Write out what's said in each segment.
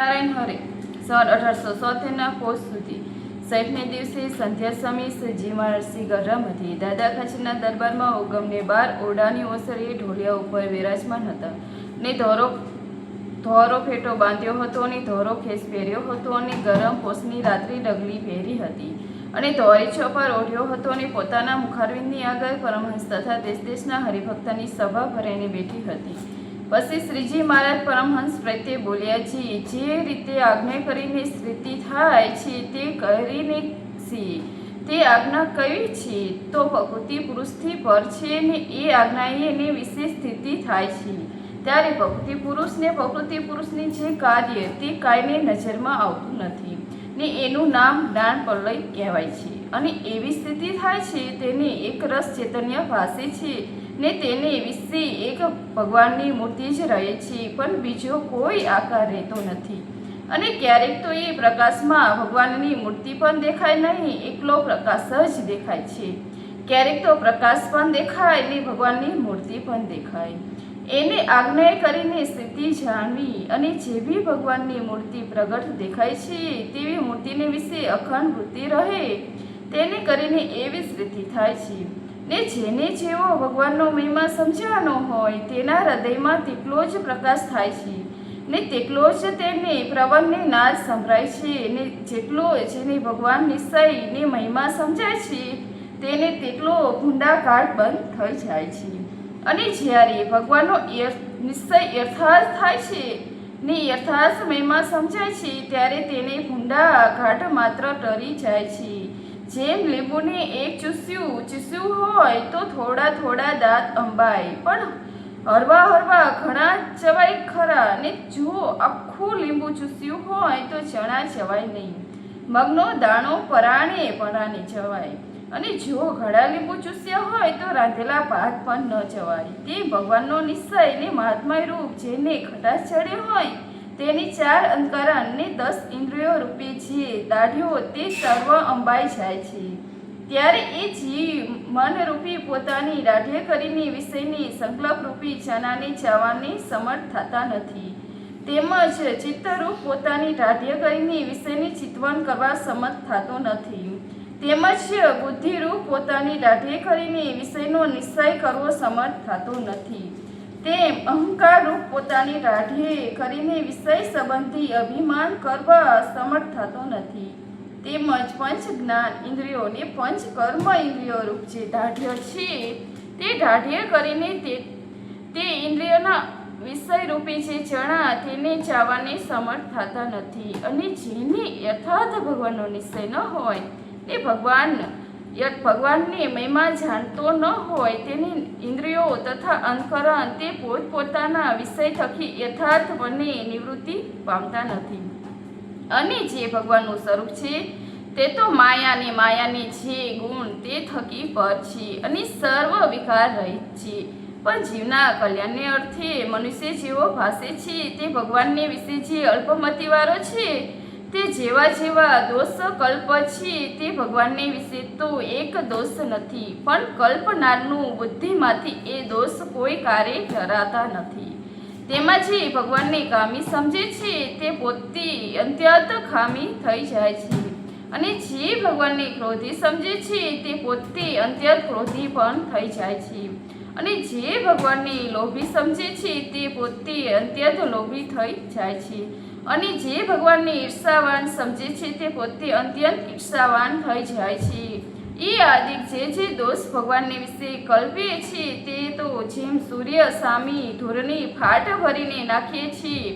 નારાયણ હરે સન 1877 પોષ સુધી સૈફને દિવસે સંધ્યા સમી શ્રીજી મહારાજશ્રી ગરરામથી દાદા ખાચરના દરબારમાં ઓગમને 12 ઓરડાની ઓસરીએ ઢોલિયા ઉપર વિરાજમાન હતા ને ધોરો ફેટો બાંધ્યો હતો અને ધોરો ખેસ પહેર્યો હતો અને ગરમ પોષની રાત્રિ ડગલી પહેરી હતી અને ધોરી છોપર ઓઢ્યો હતો અને પોતાના મુખારવિંદની આગળ પરમહંસ તથા દેશ દેશના હરિભક્તની સભા ભરાઈને બેઠી હતી. પછી શ્રીજી મહારાજ પરમહંસ પ્રત્યે બોલ્યા છે, જે રીતે આજ્ઞા કરીને સ્થિતિ થાય છે તે કરીને છીએ. તે આજ્ઞા કઈ છે તો પ્રકૃતિ પુરુષથી પર છે ને એ આજ્ઞાએ એને વિશે સ્થિતિ થાય છે. ત્યારે પ્રકૃતિ પુરુષની જે કાર્ય તે કાંઈને નજરમાં આવતું નથી ને એનું નામ જ્ઞાન પ્રલય કહેવાય છે. અને એવી સ્થિતિ થાય છે તેને એક રસ ચૈતન્ય ભાસે છે ને તેને વિશે એક ભગવાનની મૂર્તિ જ રહે છે, પણ બીજો કોઈ આકાર રહેતો નથી. અને ક્યારેક તો એ પ્રકાશમાં ભગવાનની મૂર્તિ પણ દેખાય નહીં, એકલો પ્રકાશ જ દેખાય છે. ક્યારેક તો પ્રકાશ પણ દેખાય ને ભગવાનની મૂર્તિ પણ દેખાય. એને આજ્ઞા કરીને સ્થિતિ જાણવી અને જેવી ભગવાનની મૂર્તિ પ્રગટ દેખાય છે તેવી મૂર્તિને વિશે અખંડ વૃત્તિ રહે તેને કરીને એવી સ્થિતિ થાય છે. ને જેને જેવો ભગવાનનો મહિમા સમજવાનો હોય તેના હૃદયમાં તેટલો જ પ્રકાશ થાય છે ને તેટલો જ તેને પ્રવનને નાદ સંભળાય છે. ને જેટલો જેને ભગવાન નિશ્ચય ને મહિમા સમજાય છે તેને તેટલો ભૂંડાકાળ બંધ થઈ જાય છે. અને જ્યારે ભગવાનનો નિશ્ચય યથાર્થ થાય છે ને યથાર્થ મહિમા સમજાય છે ત્યારે તેને ભૂંડાઘાટ માત્ર ટરી જાય છે. જેમ લીંબુને એક ચૂસ્યું હોય તો થોડા દાંત અંબાય, પણ હરવા ઘણા ચવાય ખરા. ને જો આખું લીંબુ ચૂસ્યું હોય તો ચણા ચવાય નહીં, મગનો દાણો પરાણે ચવાય. અને જો ઘણા લીંબુ ચૂસ્યા હોય તો રાંધેલા ભાત પણ ન ચવાય. તે ભગવાનનો નિશ્ચય ને મહાત્મય રૂપ જેને ખટાશ ચડ્યો હોય તેની 4 અંતકરણ ને 10 ઇન્દ્રિયો રૂપી જે દાઢીઓ તે સર્વ અંબાઈ જાય છે. ત્યારે એ જીવ મનરૂપી પોતાની દાઢીએ કરીને વિષયની સંકલ્પરૂપી ચણાને ચાવવાની સમર્થ થતા નથી. તેમજ ચિત્તરૂપ પોતાની દાઢીએ કરીને વિષયની ચિંતવન કરવા સમર્થ થતો નથી. તેમજ બુદ્ધિરૂપ પોતાની દાઢીએ કરીને વિષયનો નિશ્ચય કરવો સમર્થ થતો નથી. તેમ અહંકાર રૂપ પોતાની દાઢીએ કરીને વિષય સંબંધી અભિમાન કરવા સમર્થ થતો નથી. તેમજ પંચ જ્ઞાન ઇન્દ્રિયો ને પંચ કર્મ ઇન્દ્રિયો રૂપ જે દાઢીઓ છે તે દાઢીએ કરીને તે ઇન્દ્રિયોના વિષય રૂપી જે ચણા તેને ચાવવાને સમર્થ થતા નથી. અને જેને યથાર્થ ભગવાનનો નિશ્ચય ન હોય તે ભગવાનને મહિમા જાણતો ન હોય તેની ઇન્દ્રિયો તથા અંતકરણ તે પોતપોતાના વિષય થકી યથાર્થ મને નિવૃત્તિ પામતા નથી. અને જે ભગવાનનું સ્વરૂપ છે તે તો માયાની જે ગુણ તે થકી પર છે અને સર્વ વિકાર રહિત છે. પણ જીવના કલ્યાણને અર્થે મનુષ્ય જેવો ભાસે છે તે ભગવાનને વિશે જે અલ્પમતિવાળો છે તે જેવા દોષ કલ્પ છે તે ભગવાનને વિશે તો એક દોષ નથી, પણ કલ્પનારનું બુદ્ધિમાંથી એ દોષ કોઈ કાર્ય ધરાતા નથી. તેમાં જે ભગવાનને કામી સમજે છે તે પોતે અત્યંત ખામી થઈ જાય છે. અને જે ભગવાનને ક્રોધી સમજે છે તે પોતે અત્યંત ક્રોધી પણ થઈ જાય છે. અને જે ભગવાનને લોભી સમજે છે તે પોતે અત્યંત લોભી થઈ જાય છે. અને જે ભગવાનને ઈર્ષાવાન સમજે છે તે પોતે અત્યંત ઈર્ષાવાન થઈ જાય છે. એ આદિક જે દોષ ભગવાનને વિશે કલ્પે છે તે તો જેમ સૂર્ય સામી ધૂળની ફાટ ભરીને નાખીએ છીએ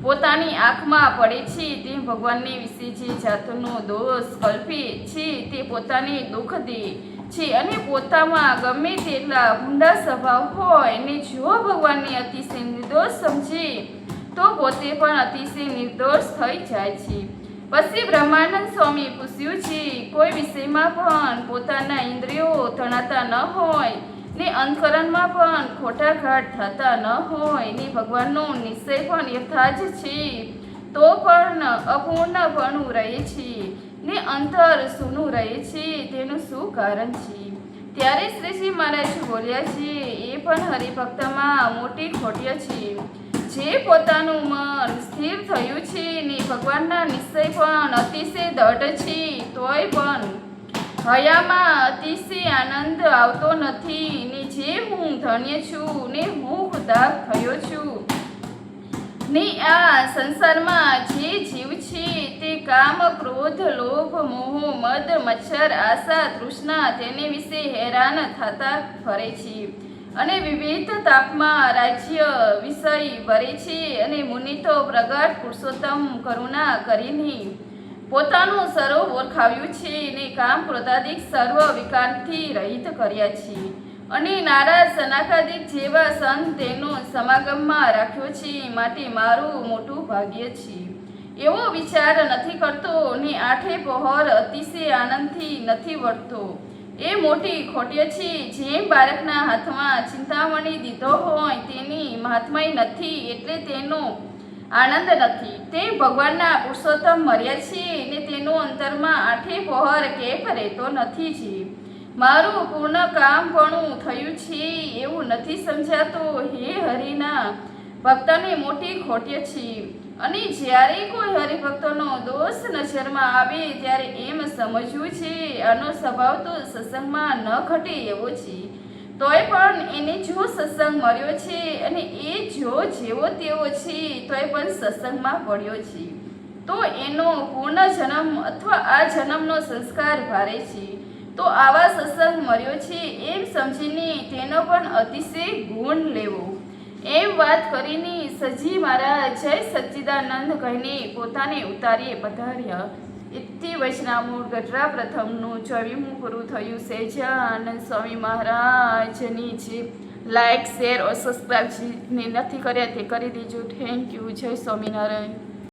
પોતાની આંખમાં પડે છે તેમ ભગવાનને વિશે જે જાતનો દોષ કલ્પે છે તે પોતાને દુઃખ દે છે. અને પોતામાં ગમે તેટલા ભૂંડા સ્વભાવ હોય ને જો ભગવાનને અતિશય નિર્દોષ સમજે તો પોતે પણ અતિશય નિર્દોષ થઈ જાય છે. પછી બ્રહ્માનંદ સ્વામી પૂછ્યું છે, કોઈ વિષયમાં પણ પોતાના ઇન્દ્રિયો તણાતા ન હોય ને અંતકરણમાં પણ ખોટા ઘાટ થતા ન હોય ને ભગવાનનો નિશ્ચય પણ યથાર્થ છે તો પણ અપૂર્ણપણું રહે છે ને અંતર સૂનું રહે છે, તેનું શું કારણ છે? ત્યારે શ્રીજી મહારાજ બોલ્યા છે, એ પણ હરિભક્તમાં મોટી ખોટ છે. જે પોતાનું મન સ્થિર થયું છે ને ભગવાનના નિશ્ચય પણ અતિશય દ્રઢ છે, તોય પણ હયામાં અતિશય આનંદ આવતો નથી ને જે હું ધન્ય છું ને હું ખુદા થયો છું ને આ સંસારમાં જે જીવ છે તે કામ, ક્રોધ, લોભ, મોહ, મદ, મચ્છર, આશા, તૃષ્ણા તેને વિશે હેરાન થતા ફરે છે અને વિવિધ તાપમાં રાજ્ય વિષય ભરે છે અને મુનિ તો પ્રગટ પુરુષોત્તમ કરુણા કરીને પોતાનું સર્વ ઓળખાવ્યું છે ને કામ, ક્રોધાદિક સર્વ વિકારથી રહિત કર્યા છે અને નારાજ સનાકાદિક જેવા સંત તેનો સમાગમમાં રાખ્યો છે, માટે મારું મોટું ભાગ્ય છે એવો વિચાર નથી કરતો ને આઠે પહોર અતિશય આનંદથી નથી વળતો એ મોટી ખોટ્ય છે. જેમ બાળકના હાથમાં ચિંતામણી દીધો હોય તેની મહાત્માઈ નથી એટલે તેનો આનંદ નથી, તે ભગવાનના પુરુષોત્તમ મર્યા છે ને તેનો અંતરમાં આઠે પહોર કેપ રહેતો નથી છે. મારું પૂર્ણ કામ પણ થયું છે એવું નથી સમજાતું. હે હરિના ભક્તને મોટી ખોટ્ય છે અને જ્યારે કોઈ હરિભક્તનો દોષ નજરમાં આવે ત્યારે એમ સમજવું છે આનો સ્વભાવ તો સત્સંગમાં ન ઘટે એવો છે, તોય પણ એને જો સત્સંગ મળ્યો છે અને એ જો જેવો તેવો છે તોય પણ સત્સંગમાં પડ્યો છે તો એનો પૂર્ણ જન્મ અથવા આ જન્મનો સંસ્કાર ભારે છે, તો આવા સત્સંગ મળ્યો છે એમ સમજીને તેનો પણ અતિશય ગુણ લેવો. એમ વાત કરીને સજી મહારાજ જય સચ્ચિદાનંદ કહીને પોતાને ઉતારીએ પધાર્યા. ઇતિ વચનામૂળ ગઢડા પ્રથમનું 24મું પૂરું થયું. સહજાનંદ સ્વામી મહારાજની જે લાઇક, શેર ઓર સબસ્ક્રાઈબ જેને નથી કર્યા તે કરી દેજો. Thank you. જય સ્વામિનારાયણ.